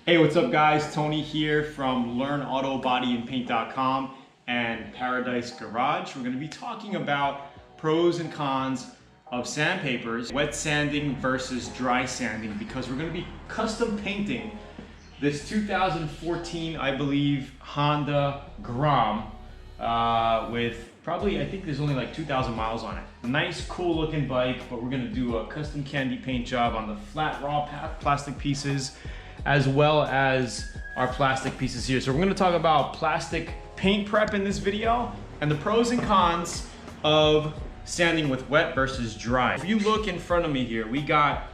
Hey, what's up guys? Tony here from LearnAutoBodyAndPaint.com and Paradice Garage. We're going to be talking about pros and cons of sandpapers, wet sanding versus dry sanding, because we're going to be custom painting this 2014, I believe, Honda Grom with probably, I think there's only like 2,000 miles on it. Nice, cool looking bike, but we're going to do a custom candy paint job on the flat raw plastic pieces, as well as our plastic pieces here. So we're gonna talk about plastic paint prep in this video and the pros and cons of sanding with wet versus dry. If you look in front of me here, we got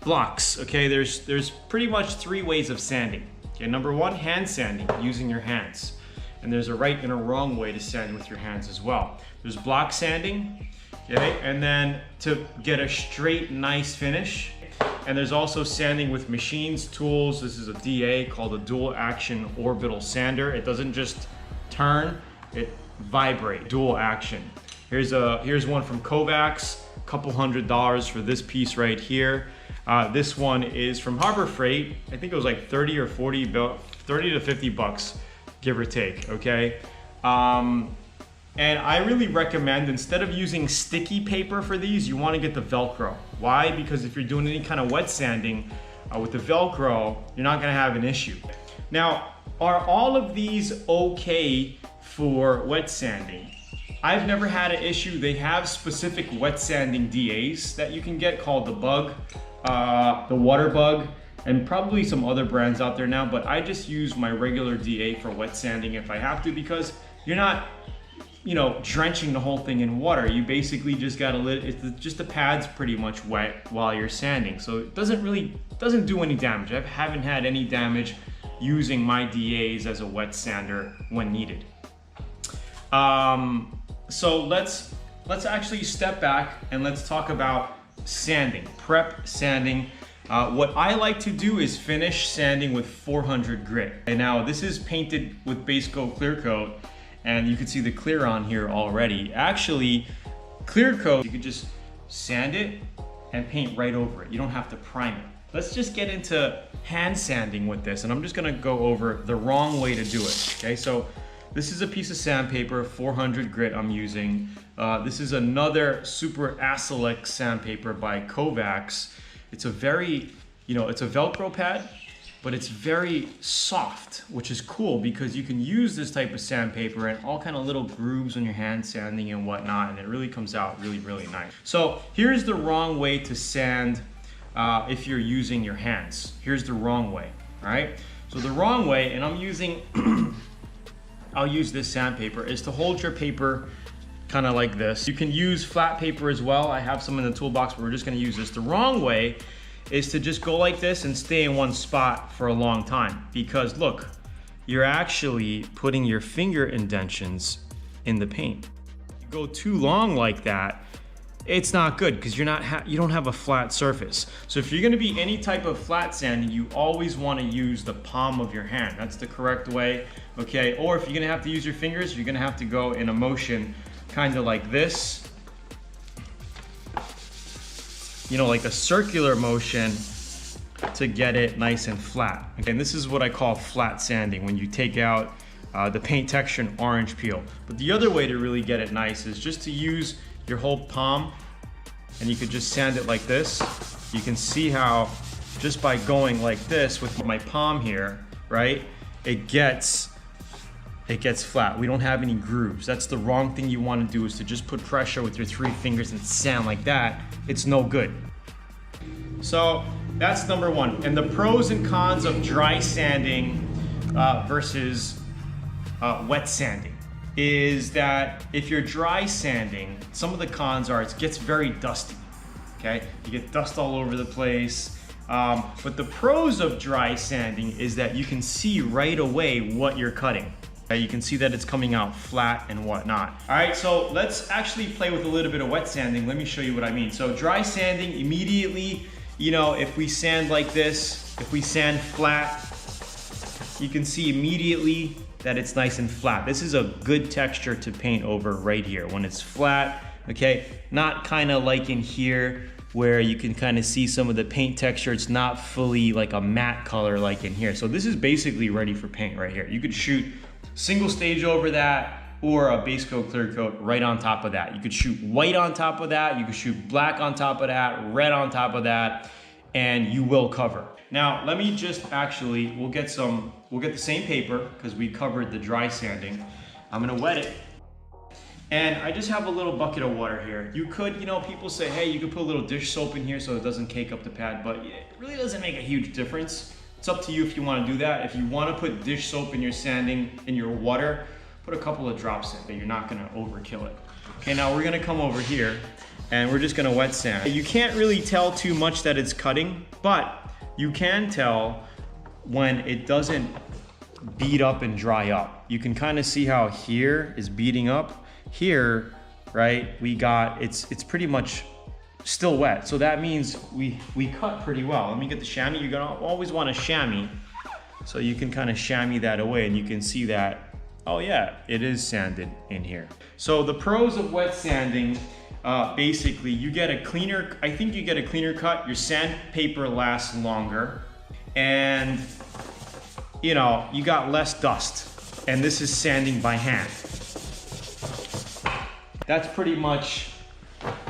blocks, okay? There's pretty much three ways of sanding. Okay, number one, hand sanding, using your hands. And there's a right and a wrong way to sand with your hands as well. There's block sanding, okay? And then to get a straight, nice finish. And there's also sanding with machines, tools. This is a DA called a dual action orbital sander. It doesn't just turn, it vibrates, dual action. Here's one from Kovacs, a couple $100 for this piece right here. This one is from Harbor Freight. I think it was like 30 or 40, 30 to 50 bucks, give or take, okay? And I really recommend, instead of using sticky paper for these, you want to get the Velcro. Why? Because if you're doing any kind of wet sanding with the Velcro, you're not going to have an issue. Now, are all of these okay for wet sanding? I've never had an issue. They have specific wet sanding DAs that you can get called the Bug, the Water Bug, and probably some other brands out there now, but I just use my regular DA for wet sanding if I have to, because you're not, you know, drenching the whole thing in water. You basically just got just the pad's pretty much wet while you're sanding. So it doesn't do any damage. I haven't had any damage using my DAs as a wet sander when needed. So let's actually step back and let's talk about sanding, prep sanding. What I like to do is finish sanding with 400 grit. And now this is painted with base coat clear coat, and you can see the clear on here already. Actually, clear coat, you could just sand it and paint right over it. You don't have to prime it. Let's just get into hand sanding with this, and I'm just gonna go over the wrong way to do it, okay? So this is a piece of sandpaper, 400 grit I'm using. This is another super acrylic sandpaper by Kovacs. It's a very, it's a Velcro pad, but it's very soft, which is cool because you can use this type of sandpaper in all kind of little grooves when you're hand sanding and whatnot, and it really comes out really, really nice. So here's the wrong way to sand if you're using your hands. Here's the wrong way, all right? So the wrong way, and I'm using, I'll use this sandpaper, is to hold your paper kind of like this. You can use flat paper as well. I have some in the toolbox, but we're just gonna use this. The wrong way is to just go like this and stay in one spot for a long time, because look, you're actually putting your finger indentions in the paint. You go too long like that, it's not good because you don't have a flat surface. So if you're gonna be any type of flat sanding, you always wanna use the palm of your hand. That's the correct way, okay? Or if you're gonna have to use your fingers, you're gonna have to go in a motion kind of like this, like a circular motion to get it nice and flat. Okay, and this is what I call flat sanding, when you take out the paint texture and orange peel. But the other way to really get it nice is just to use your whole palm, and you could just sand it like this. You can see how just by going like this with my palm here, right, it gets flat. We don't have any grooves. That's the wrong thing you want to do, is to just put pressure with your three fingers and sand like that. It's no good. So that's number one. And the pros and cons of dry sanding versus wet sanding is that if you're dry sanding, some of the cons are it gets very dusty, okay? You get dust all over the place. But the pros of dry sanding is that you can see right away what you're cutting. You can see that it's coming out flat and whatnot. All right, so let's actually play with a little bit of wet sanding. Let me show you what I mean. So dry sanding, immediately, if we sand like this, if we sand flat, you can see immediately that it's nice and flat. This is a good texture to paint over right here when it's flat, okay? Not kind of like in here where you can kind of see some of the paint texture. It's not fully like a matte color like in here. So this is basically ready for paint right here. You could shoot single stage over that or a base coat, clear coat right on top of that. You could shoot white on top of that. You could shoot black on top of that, red on top of that, and you will cover. Now, let me just actually, we'll get the same paper because we covered the dry sanding. I'm gonna wet it. And I just have a little bucket of water here. You could, people say, hey, you could put a little dish soap in here so it doesn't cake up the pad, but it really doesn't make a huge difference. It's up to you if you want to do that. If you want to put dish soap in your sanding, in your water, put a couple of drops in, but you're not gonna overkill it. Okay, now we're gonna come over here and we're just gonna wet sand. You can't really tell too much that it's cutting, but you can tell when it doesn't bead up and dry up. You can kind of see how here is beading up. Here, right, we got, it's pretty much still wet. So that means we cut pretty well. Let me get the chamois. You're gonna always want a chamois. So you can kind of chamois that away and you can see that, oh yeah, it is sanded in here. So the pros of wet sanding, basically you get a cleaner, I think you get a cleaner cut, your sandpaper lasts longer, and you got less dust. And this is sanding by hand. That's pretty much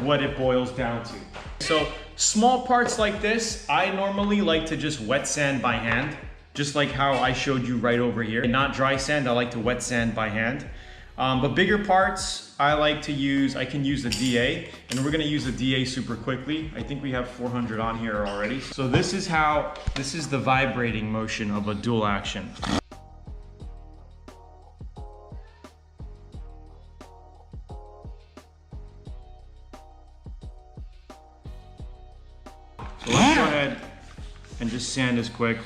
what it boils down to. So small parts like this, I normally like to just wet sand by hand, just like how I showed you right over here. Not dry sand, I like to wet sand by hand. But bigger parts, I can use the DA, and we're gonna use the DA super quickly. I think we have 400 on here already. So this is the vibrating motion of a dual action. So let's go ahead and just sand this quick.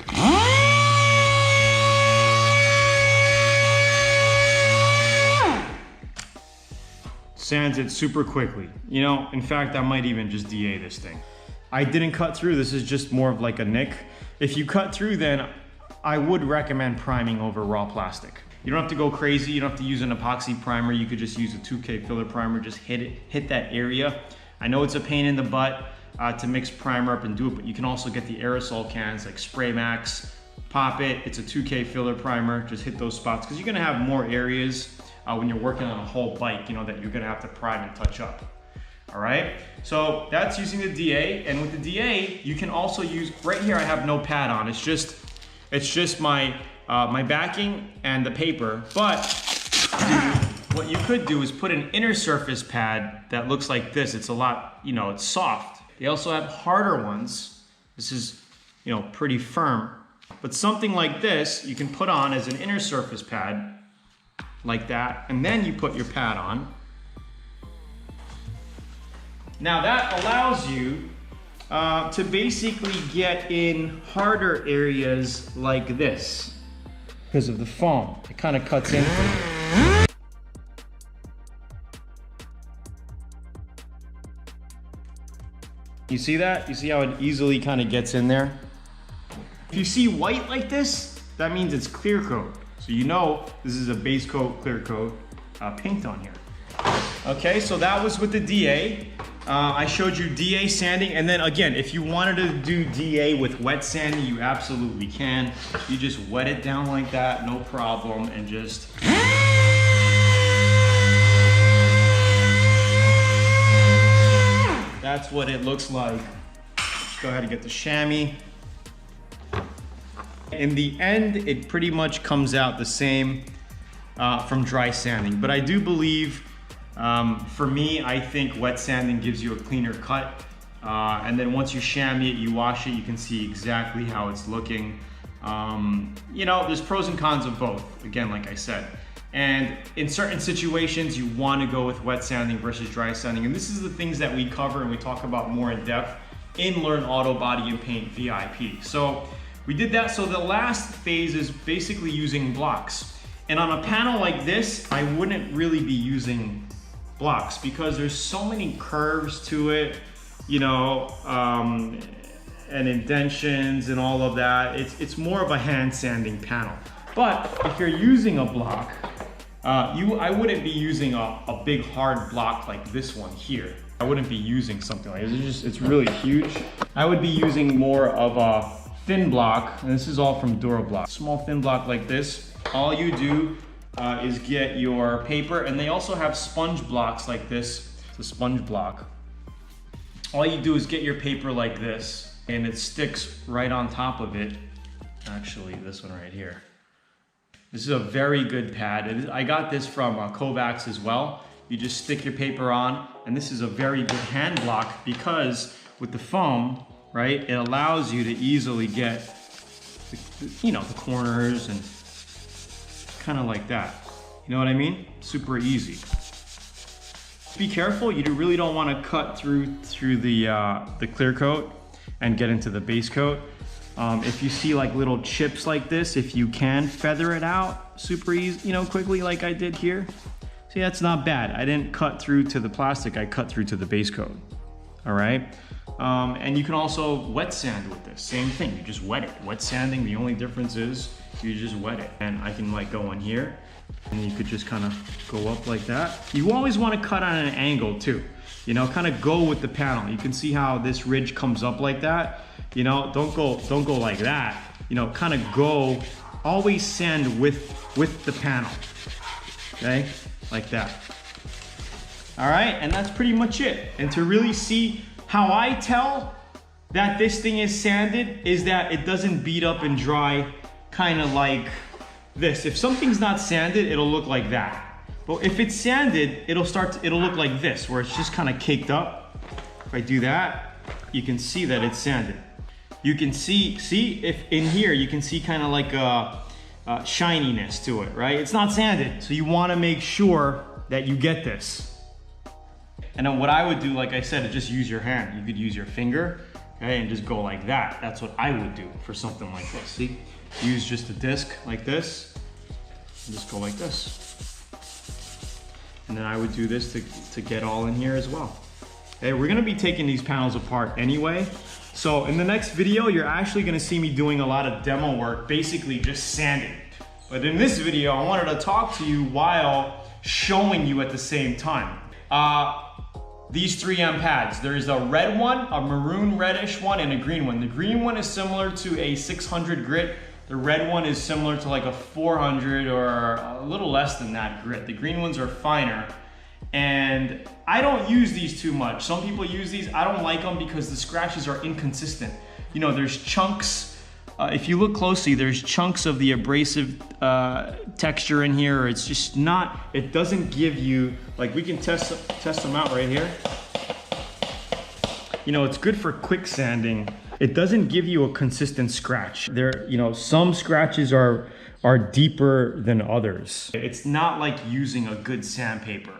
Sands it super quickly. In fact, I might even just DA this thing. I didn't cut through, this is just more of like a nick. If you cut through, then I would recommend priming over raw plastic. You don't have to go crazy, you don't have to use an epoxy primer, you could just use a 2K filler primer, just hit that area. I know it's a pain in the butt to mix primer up and do it, but you can also get the aerosol cans like Spray Max, pop it, it's a 2K filler primer, just hit those spots, because you're gonna have more areas when you're working on a whole bike, that you're gonna have to prime and touch up. All right, so that's using the DA, and with the DA, you can also use, right here I have no pad on, it's just my my backing and the paper, but what you could do is put an inner surface pad that looks like this. It's a lot, it's soft. They also have harder ones. This is, pretty firm, but something like this, you can put on as an inner surface pad, like that, and then you put your pad on. Now that allows you to basically get in harder areas like this because of the foam. It kind of cuts in. You see that? You see how it easily kind of gets in there? If you see white like this, that means it's clear coat. So this is a base coat, clear coat paint on here. Okay, so that was with the DA. I showed you DA sanding, and then again, if you wanted to do DA with wet sanding, you absolutely can. You just wet it down like that, no problem, and just... That's what it looks like. Go ahead and get the chamois. In the end, it pretty much comes out the same from dry sanding, but I do believe, for me, I think wet sanding gives you a cleaner cut, and then once you chamois it, you wash it, you can see exactly how it's looking. There's pros and cons of both, again, like I said. And in certain situations, you want to go with wet sanding versus dry sanding, and this is the things that we cover and we talk about more in depth in Learn Auto Body and Paint VIP. So we did that. So the last phase is basically using blocks. And on a panel like this, I wouldn't really be using blocks because there's so many curves to it, and indentions and all of that. It's more of a hand sanding panel. But if you're using a block, I wouldn't be using a big hard block like this one here. I wouldn't be using something like this. It's really huge. I would be using more of a thin block, and this is all from Durablock. Small thin block like this. All you do is get your paper, and they also have sponge blocks like this. It's a sponge block. All you do is get your paper like this, and it sticks right on top of it. Actually, this one right here. This is a very good pad. I got this from Kovacs as well. You just stick your paper on, and this is a very good hand block because with the foam, right, it allows you to easily get, the corners and kind of like that. You know what I mean? Super easy. Be careful. You really don't want to cut through the clear coat and get into the base coat. If you see like little chips like this, if you can feather it out super easy, quickly like I did here. See, that's not bad. I didn't cut through to the plastic, I cut through to the base coat. All right. And you can also wet sand with this. Same thing, you just wet it. Wet sanding, the only difference is you just wet it. And I can like go in here and you could just kind of go up like that. You always want to cut on an angle too. Kind of go with the panel. You can see how this ridge comes up like that. Don't go like that. Kind of go, always sand with the panel. Okay, like that. All right, and that's pretty much it. And to really see how I tell that this thing is sanded is that it doesn't beat up and dry kind of like this. If something's not sanded, it'll look like that. But if it's sanded, it'll look like this, where it's just kind of caked up. If I do that, you can see that it's sanded. You can see if in here, you can see kind of like a shininess to it, right? It's not sanded, so you want to make sure that you get this. And then what I would do, like I said, is just use your hand. You could use your finger, okay, and just go like that. That's what I would do for something like this. See, use just a disc like this, and just go like this. And then I would do this to get all in here as well. Okay, we're gonna be taking these panels apart anyway. So in the next video, you're actually gonna see me doing a lot of demo work, basically just sanding. But in this video, I wanted to talk to you while showing you at the same time. These 3M pads, there's a red one, a maroon reddish one, and a green one. The green one is similar to a 600 grit. The red one is similar to like a 400 or a little less than that grit. The green ones are finer. And I don't use these too much. Some people use these. I don't like them because the scratches are inconsistent. There's chunks. If you look closely, there's chunks of the abrasive texture in here. It's just not, it doesn't give you, like we can test them out right here. It's good for quick sanding. It doesn't give you a consistent scratch. Some scratches are deeper than others. It's not like using a good sandpaper.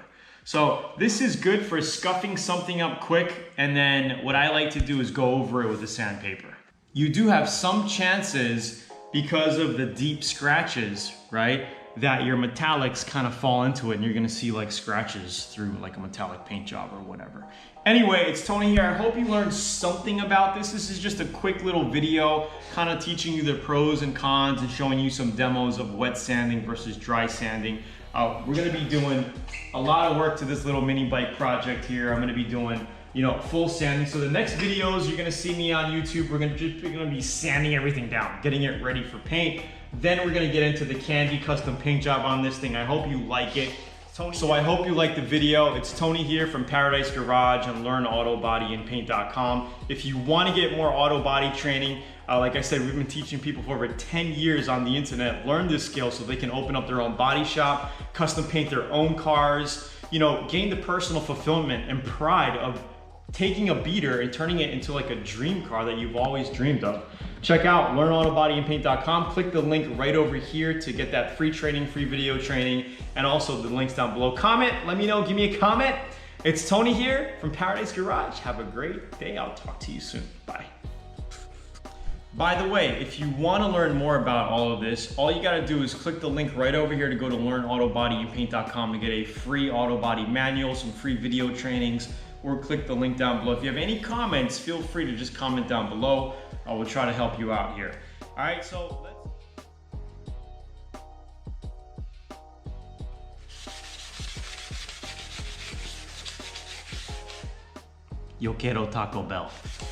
So this is good for scuffing something up quick, and then what I like to do is go over it with a sandpaper. You do have some chances because of the deep scratches, right, that your metallics kind of fall into it and you're gonna see like scratches through like a metallic paint job or whatever. Anyway, it's Tony here. I hope you learned something about this. This is just a quick little video kind of teaching you the pros and cons and showing you some demos of wet sanding versus dry sanding. We're gonna be doing a lot of work to this little mini bike project here. I'm gonna be doing full sanding. So the next videos you're gonna see me on YouTube, we're gonna be sanding everything down, getting it ready for paint. Then we're gonna get into the candy custom paint job on this thing. I hope you like it. So I hope you liked the video. It's Tony here from Paradice Garage and LearnAutoBodyAndPaint.com. If you wanna get more auto body training, like I said, we've been teaching people for over 10 years on the internet, learn this skill so they can open up their own body shop, custom paint their own cars, gain the personal fulfillment and pride of taking a beater and turning it into like a dream car that you've always dreamed of. Check out LearnAutoBodyAndPaint.com. Click the link right over here to get that free training, free video training, and also the links down below. Comment, let me know, give me a comment. It's Tony here from Paradice Garage. Have a great day. I'll talk to you soon. Bye. By the way, if you want to learn more about all of this, all you got to do is click the link right over here to go to LearnAutoBodyAndPaint.com to get a free auto body manual, some free video trainings, or click the link down below. If you have any comments, feel free to just comment down below. I will try to help you out here. All right, so let's Yo quiero Taco Bell.